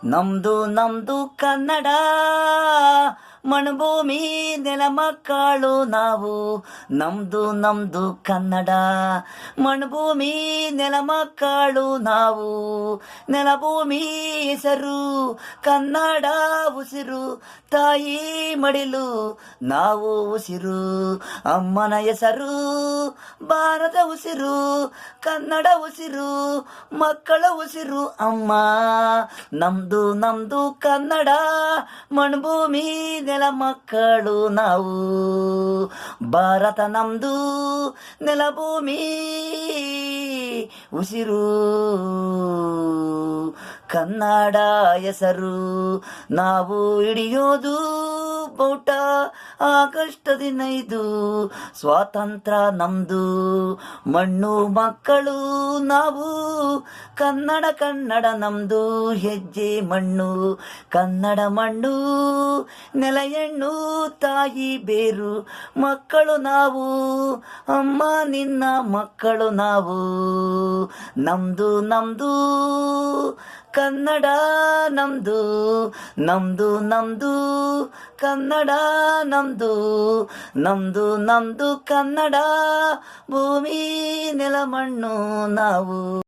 ನಮ್ದು ನಮ್ದು ಕನ್ನಡ ಮಣ್ಭೂಮಿ ನೆಲ ಮಕ್ಕಳು ನಾವು. ನಮ್ದು ನಮ್ದು ಕನ್ನಡ ಮಣ್ಭೂಮಿ ನೆಲ ಮಕ್ಕಳು ನಾವು. ನೆಲಭೂಮಿ ಹೆಸರು ಕನ್ನಡ ಉಸಿರು, ತಾಯಿ ಮಡಿಲು ನಾವು ಉಸಿರು. ಅಮ್ಮನ ಹೆಸರು ಭಾರತ ಉಸಿರು, ಕನ್ನಡ ಉಸಿರು, ಮಕ್ಕಳ ಉಸಿರು ಅಮ್ಮ. ನಮ್ದು ನಮ್ದು ಕನ್ನಡ ಮಣ್ಭೂಮಿ ನೆಲ ಮಕ್ಕಳು ನಾವು. ಭಾರತ ನಮ್ದು ನೆಲಭೂಮಿ ಉಸಿರು, ಕನ್ನಡ ಹೆಸರು ನಾವು ಹಿಡಿಯೋದು ಬೌಟ ಆಗಸ್ಟ್ 15. ಸ್ವಾತಂತ್ರ್ಯ ನಮ್ದು, ಮಣ್ಣು ಮಕ್ಕಳು ನಾವು. ಕನ್ನಡ ಕನ್ನಡ ನಮ್ದು ಹೆಜ್ಜೆ ಮಣ್ಣು, ಕನ್ನಡ ಮಣ್ಣು ನೆಲ ಹೆಣ್ಣು ತಾಯಿ ಬೇರು. ಮಕ್ಕಳು ನಾವು ಅಮ್ಮ ನಿನ್ನ ಮಕ್ಕಳು ನಾವು. ನಮ್ದು ನಮ್ದು ಕನ್ನಡ ನಮ್ದು, ನಮ್ದು ನಮ್ದು ಕನ್ನಡ ನಮ್ದು. ನಮ್ದು ನಮ್ದು ಕನ್ನಡ ಭೂಮಿ ನೆಲ ಮಣ್ಣು ನಾವು.